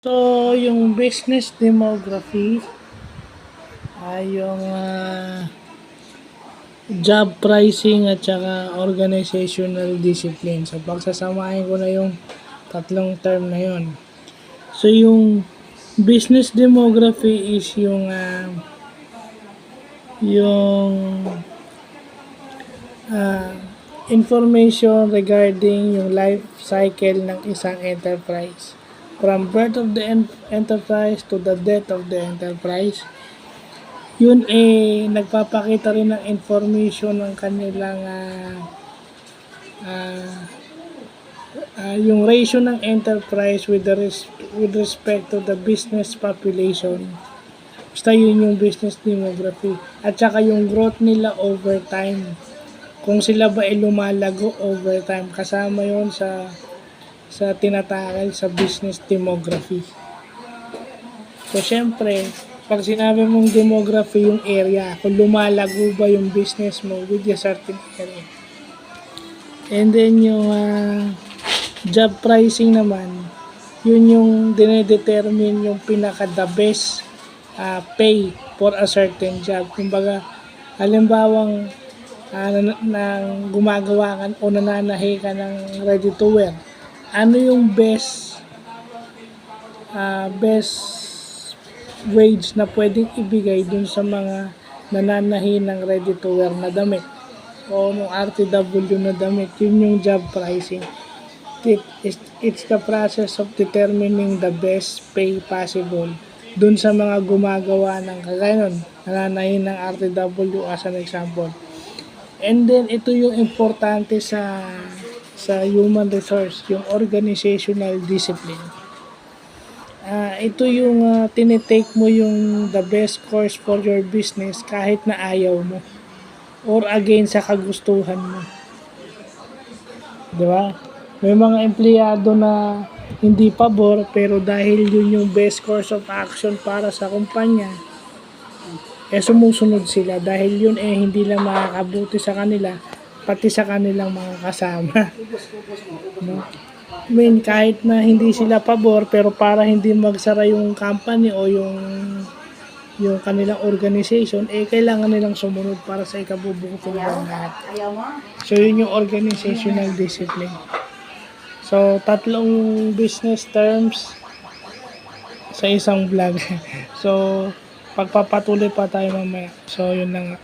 So, yung business demography ay yung job pricing at saka organizational discipline. So, pagsasamahin ko na yung tatlong term na yon. So, yung business demography is yung uh, information regarding yung life cycle ng isang enterprise. From birth of the enterprise to the death of the enterprise. Yun nagpapakita rin ng information ng kanilang yung ratio ng enterprise with respect to the business population. Basta yun yung business demography. At saka yung growth nila over time. Kung sila ba lumalago over time. Kasama yun sa tinatakal sa business demography. So, syempre, pag sinabi mong demography yung area, kung lumalago ba yung business mo with a certain area. And then yung job pricing naman, yun yung dinedetermine yung pinaka the best pay for a certain job. Kumbaga, halimbawang nang gumagawa ka o nananahi ka ng ready to wear, ano yung best wage na pwedeng ibigay dun sa mga nananahi ng ready to wear na damit o ng RTW na damit. Yun yung job pricing. It's the process of determining the best pay possible dun sa mga gumagawa ng kagaya nun, nananahi ng RTW as an example. And then ito yung importante sa human resource, yung organizational discipline. Ito yung tinitake mo yung the best course for your business kahit na ayaw mo or again sa kagustuhan mo. Di ba? May mga empleyado na hindi pabor pero dahil yun yung best course of action para sa kumpanya, sumusunod sila dahil yun hindi lang makakabuti sa kanila pati sa kanilang mga kasama. No? I mean, kahit na hindi sila pabor pero para hindi magsara yung company o yung kanilang organization, kailangan nilang sumunod para sa ikabubuti ng lahat. So, yun yung organizational discipline. So, tatlong business terms sa isang vlog. So, pagpapatuloy pa tayo mamaya. So, yun na nga.